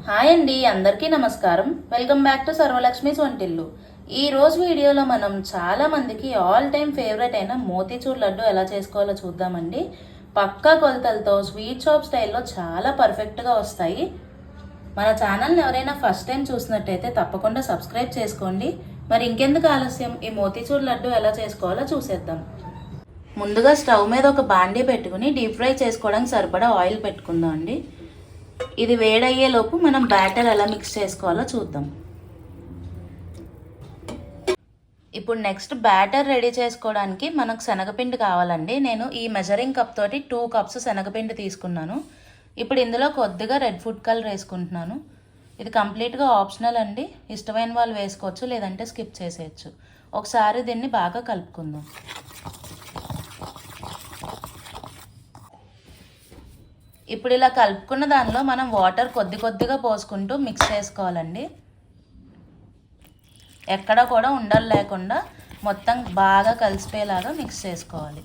Hi అండి, అందరికీ నమస్కారం. వెల్కమ్ బ్యాక్ టు సర్వలక్ష్మిస్ వంటిల్లు. ఈ రోజు వీడియోలో మనం చాలా మందికి ఆల్ టైమ్ ఫేవరెట్ అయిన మోతీచూర్ లడ్డు ఎలా చేసుకోవాలో చూద్దామండి. పక్కా కొలతలతో స్వీట్ షాప్ స్టైల్లో చాలా పర్ఫెక్ట్గా వస్తాయి. మన ఛానల్ని ఎవరైనా ఫస్ట్ టైం చూసినట్టయితే తప్పకుండా సబ్స్క్రైబ్ చేసుకోండి. మరి ఇంకెందుకు ఆలస్యం, ఈ మోతీచూర్ లడ్డు ఎలా చేసుకోవాలో చూసేద్దాం. ముందుగా స్టవ్ మీద ఒక బాండీ పెట్టుకుని డీప్ ఫ్రై చేసుకోవడానికి సరిపడా ఆయిల్ పెట్టుకుందాం అండి. ఇది వేడయ్యేలోపు మనం బ్యాటర్ ఎలా మిక్స్ చేసుకోవాలో చూద్దాం. ఇప్పుడు నెక్స్ట్ బ్యాటర్ రెడీ చేసుకోవడానికి మనకు శనగపిండి కావాలండి. నేను ఈ మెజరింగ్ కప్ తోటి 2 కప్స్ శనగపిండి తీసుకున్నాను. ఇప్పుడు ఇందులో కొద్దిగా రెడ్ ఫుడ్ కలర్ వేసుకుంటున్నాను. ఇది కంప్లీట్గా ఆప్షనల్ అండి, ఇష్టమైన వాళ్ళు వేసుకోవచ్చు, లేదంటే స్కిప్ చేసేయచ్చు. ఒకసారి దీన్ని బాగా కలుపుకుందాం. ఇప్పుడు ఇలా కలుపుకున్న దానిలో మనం వాటర్ కొద్దిగా పోసుకుంటూ మిక్స్ చేసుకోవాలండి. ఎక్కడ కూడా ఉండలు లేకుండా మొత్తం బాగా కలిసిపోయేలాగా మిక్స్ చేసుకోవాలి.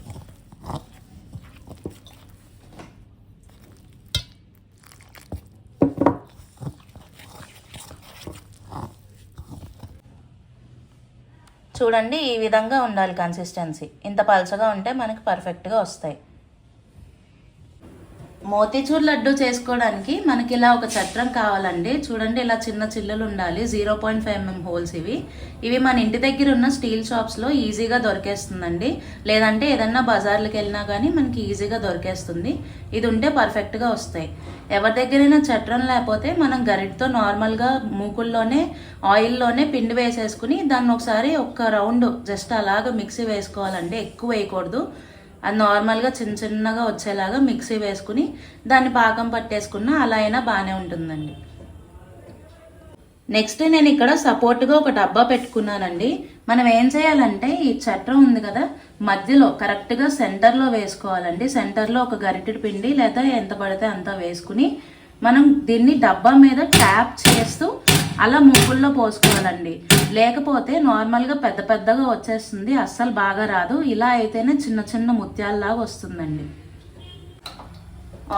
చూడండి, ఈ విధంగా ఉండాలి కన్సిస్టెన్సీ. ఇంత పలచగా ఉంటే మనకి పర్ఫెక్ట్గా వస్తాయి. మోతీచూర్ లడ్డు చేసుకోవడానికి మనకి ఇలా ఒక చట్రం కావాలండి. చూడండి, ఇలా చిన్న చిల్లులు ఉండాలి. 0.5 mm హోల్స్. ఇవి మన ఇంటి దగ్గర ఉన్న స్టీల్ షాప్స్లో ఈజీగా దొరికేస్తుందండి. లేదంటే ఏదన్నా బజార్లకు వెళ్ళినా కానీ మనకి ఈజీగా దొరికేస్తుంది. ఇది ఉంటే పర్ఫెక్ట్గా వస్తాయి. ఎవరి దగ్గరైనా చట్రం లేకపోతే మనం గరిటతో నార్మల్గా మూకుల్లోనే ఆయిల్లోనే పిండి వేసేసుకుని దాన్ని ఒకసారి ఒక్క రౌండ్ జస్ట్ అలాగా మిక్సీ వేసుకోవాలండి. ఎక్కువ వేయకూడదు. అది నార్మల్గా చిన్నగా వచ్చేలాగా మిక్సీ వేసుకుని దాన్ని పాకం పట్టేసుకున్నా అలా అయినా బాగానే ఉంటుందండి. నెక్స్ట్ నేను ఇక్కడ సపోర్ట్గా ఒక డబ్బా పెట్టుకున్నానండి. మనం ఏం చేయాలంటే ఈ చట్రం ఉంది కదా, మధ్యలో కరెక్ట్గా సెంటర్లో వేసుకోవాలండి. సెంటర్లో ఒక గరిటెడు పిండి లేదా ఎంత పడితే అంత వేసుకుని మనం దీన్ని డబ్బా మీద ట్యాప్ చేస్తూ అలా ముగ్గుల్లో పోసుకోవాలండి. లేకపోతే నార్మల్గా పెద్దగా వచ్చేస్తుంది, అస్సలు బాగా రాదు. ఇలా అయితేనే చిన్న ముత్యాలలాగా వస్తుందండి.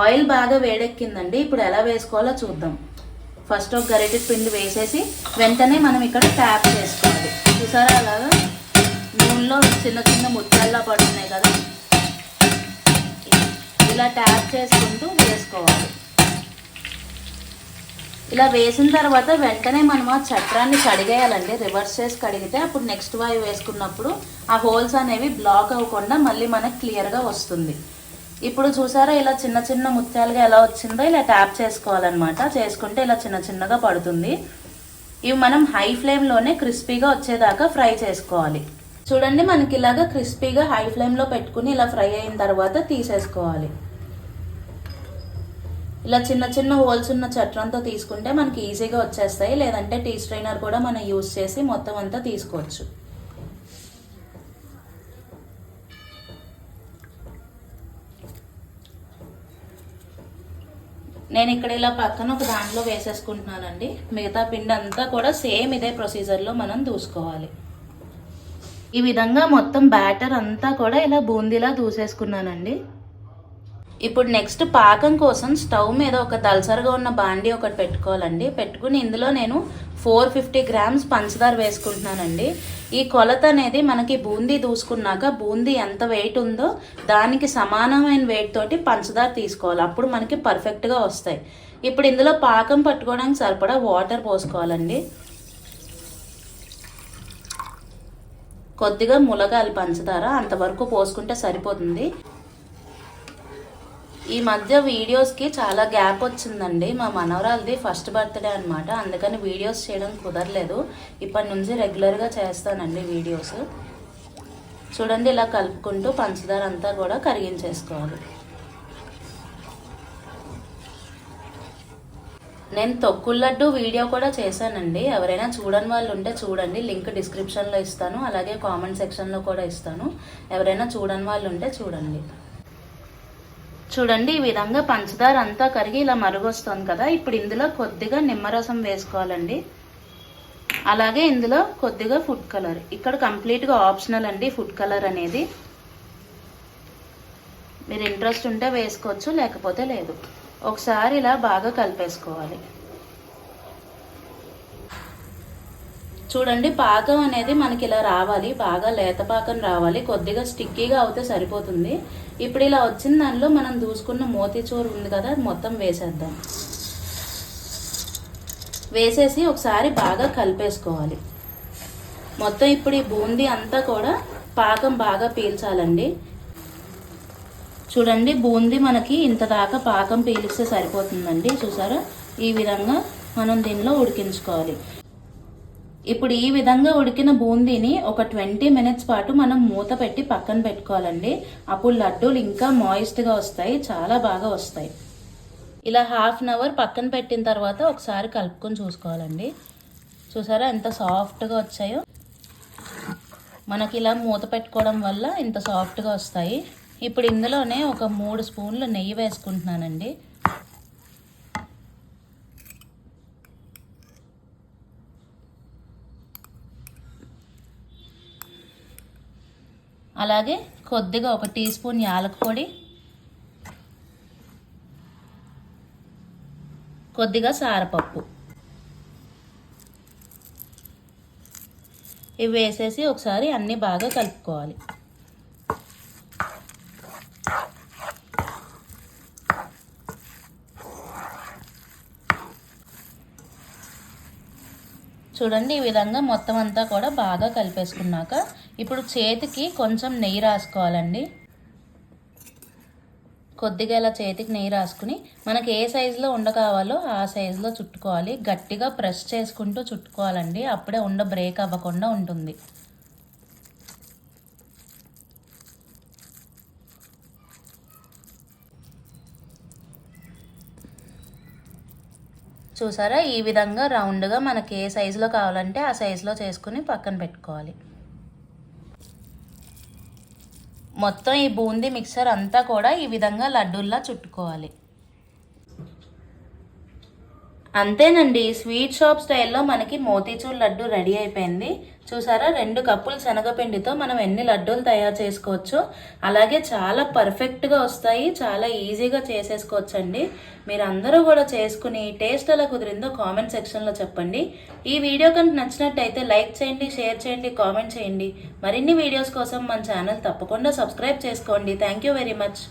ఆయిల్ బాగా వేడెక్కిందండి. ఇప్పుడు ఎలా వేసుకోవాలో చూద్దాం. ఫస్ట్ ఒక గరిటె పిండి వేసేసి వెంటనే మనం ఇక్కడ ట్యాప్ చేసుకోవాలి. చూసారా, అలాగా నూనెలో చిన్న ముత్యాల్లా పడుతున్నాయి కదా, ఇలా ట్యాప్ చేసుకుంటూ వేసుకోవాలి. ఇలా వేసిన తర్వాత వెంటనే మనం ఆ చట్రాన్ని కడిగేయాలండి. రివర్స్ చేసి కడిగితే అప్పుడు నెక్స్ట్ వాయి వేసుకున్నప్పుడు ఆ హోల్స్ అనేవి బ్లాక్ అవ్వకుండా మళ్ళీ మనకు క్లియర్గా వస్తుంది. ఇప్పుడు చూసారా, ఇలా చిన్న ముత్యాలుగా ఎలా వచ్చిందో ఇలా ట్యాప్ చేసుకోవాలన్నమాట. చేసుకుంటే ఇలా చిన్నగా పడుతుంది. ఇవి మనం హై ఫ్లేమ్లోనే క్రిస్పీగా వచ్చేదాకా ఫ్రై చేసుకోవాలి. చూడండి, మనకి ఇలాగా క్రిస్పీగా హై ఫ్లేమ్లో పెట్టుకుని ఇలా ఫ్రై అయిన తర్వాత తీసేసుకోవాలి. ఇలా చిన్న హోల్స్ ఉన్న చట్రంతో తీసుకుంటే మనకి ఈజీగా వచ్చేస్తాయి. లేదంటే టీ స్ట్రైనర్ కూడా మనం యూజ్ చేసి మొత్తం అంతా తీసుకోవచ్చు. నేను ఇక్కడ ఇలా పక్కన ఒక దాంట్లో వేసేసుకుంటున్నానండి. మిగతా పిండి అంతా కూడా సేమ్ ఇదే ప్రొసీజర్లో మనం దూసుకోవాలి. ఈ విధంగా మొత్తం బ్యాటర్ అంతా కూడా ఇలా బూందీలా దూసేసుకున్నానండి. ఇప్పుడు నెక్స్ట్ పాకం కోసం స్టవ్ మీద ఒక దల్సరగా ఉన్న బాండీ ఒకటి పెట్టుకోవాలండి. పెట్టుకుని ఇందులో నేను 450 grams పంచదార వేసుకుంటున్నానండి. ఈ కొలత అనేది మనకి బూందీ దూసుకున్నాక బూందీ ఎంత వెయిట్ ఉందో దానికి సమానమైన వెయిట్ తోటి పంచదార తీసుకోవాలి. అప్పుడు మనకి పర్ఫెక్ట్గా వస్తాయి. ఇప్పుడు ఇందులో పాకం పట్టుకోవడానికి సరిపడా వాటర్ పోసుకోవాలండి. కొద్దిగా ములగాలి పంచదార, అంతవరకు పోసుకుంటే సరిపోతుంది. ఈ మధ్య వీడియోస్కి చాలా గ్యాప్ వచ్చిందండి. మా మనవరాలది ఫస్ట్ బర్త్డే అనమాట, అందుకని వీడియోస్ చేయడం కుదరలేదు. ఇప్పటి నుంచి రెగ్యులర్గా చేస్తానండి వీడియోస్. చూడండి, ఇలా కలుపుకుంటూ పంచదార అంతా కూడా కరిగించేసుకోవాలి. నేను తొక్కుల లడ్డు వీడియో కూడా చేశానండి. ఎవరైనా చూడని వాళ్ళు ఉంటే చూడండి, లింక్ డిస్క్రిప్షన్లో ఇస్తాను, అలాగే కామెంట్ సెక్షన్లో కూడా ఇస్తాను. ఎవరైనా చూడని వాళ్ళు ఉంటే చూడండి. చూడండి, ఈ విధంగా పంచదార అంతా కరిగి ఇలా మరుగొస్తుంది కదా. ఇప్పుడు ఇందులో కొద్దిగా నిమ్మరసం వేసుకోవాలండి. అలాగే ఇందులో కొద్దిగా ఫుడ్ కలర్. ఇక్కడ కంప్లీట్గా ఆప్షనల్ అండి ఫుడ్ కలర్ అనేది. మీరు ఇంట్రెస్ట్ ఉంటే వేసుకోవచ్చు, లేకపోతే లేదు. ఒకసారి ఇలా బాగా కలిపేసుకోవాలి. చూడండి పాకం అనేది మనకి ఇలా రావాలి, బాగా లేత పాకం రావాలి, కొద్దిగా స్టిక్కీగా అవుతే సరిపోతుంది. ఇప్పుడు ఇలా వచ్చిన దానిలో మనం దూసుకున్న మోతీచూర్ ఉంది కదా, మొత్తం వేసేద్దాం. వేసేసి ఒకసారి బాగా కలిపేసుకోవాలి మొత్తం. ఇప్పుడు ఈ బూందీ అంతా కూడా పాకం బాగా పీల్చాలండి. చూడండి బూందీ మనకి ఇంత దాకా పాకం పీలిస్తే సరిపోతుందండి. చూసారా, ఈ విధంగా మనం దీనిలో ఉడికించుకోవాలి. ఇప్పుడు ఈ విధంగా ఉడికిన బూందీని ఒక 20 మినిట్స్ పాటు మనం మూత పెట్టి పక్కన పెట్టుకోవాలండి. అప్పుడు లడ్డూలు ఇంకా మాయిస్ట్గా వస్తాయి, చాలా బాగా వస్తాయి. ఇలా హాఫ్ అన్ అవర్ పక్కన పెట్టిన తర్వాత ఒకసారి కలుపుకొని చూసుకోవాలండి. చూసారా ఎంత సాఫ్ట్గా వచ్చాయో. మనకి ఇలా మూత పెట్టుకోవడం వల్ల ఇంత సాఫ్ట్గా వస్తాయి. ఇప్పుడు ఇందులోనే ఒక 3 స్పూన్లు నెయ్యి వేసుకుంటున్నానండి. అలాగే కొద్దిగా ఒక టీ స్పూన్ యాలక పొడి, కొద్దిగా సారపప్పు ఇవి వేసేసి ఒకసారి అన్నీ బాగా కలుపుకోవాలి. చూడండి ఈ విధంగా మొత్తం అంతా కూడా బాగా కలిపేసుకున్నాక ఇప్పుడు చేతికి కొంచెం నెయ్యి రాసుకోవాలండి. కొద్దిగా ఇలా చేతికి నెయ్యి రాసుకుని మనకి ఏ సైజులో ఉండ కావాలో ఆ సైజులో చుట్టుకోవాలి. గట్టిగా ప్రెస్ చేసుకుంటూ చుట్టుకోవాలండి, అప్పుడే ఉండ బ్రేక్ అవ్వకుండా ఉంటుంది. చూసారా, ఈ విధంగా రౌండ్గా మనకి ఏ సైజులో కావాలంటే ఆ సైజులో చేసుకుని పక్కన పెట్టుకోవాలి. మొత్తం ఈ బూందీ మిక్సర్ అంతా కూడా ఈ విధంగా లడ్డూల్లా చుట్టుకోవాలి. అంతేనండి, స్వీట్ షాప్ స్టైల్లో మనకి మోతీచూర్ లడ్డు రెడీ అయిపోయింది. చూసారా, 2 కప్పులు శనగపిండితో మనం ఎన్ని లడ్డూలు తయారు చేసుకోవచ్చో. అలాగే చాలా పర్ఫెక్ట్గా వస్తాయి, చాలా ఈజీగా చేసేసుకోవచ్చండి. మీరు అందరూ కూడా చేసుకుని టేస్ట్ ఎలా కుదిరిందో కామెంట్ సెక్షన్లో చెప్పండి. ఈ వీడియో కనుక నచ్చినట్టయితే లైక్ చేయండి, షేర్ చేయండి, కామెంట్ చేయండి. మరిన్ని వీడియోస్ కోసం మన ఛానల్ తప్పకుండా సబ్స్క్రైబ్ చేసుకోండి. Thank you very much.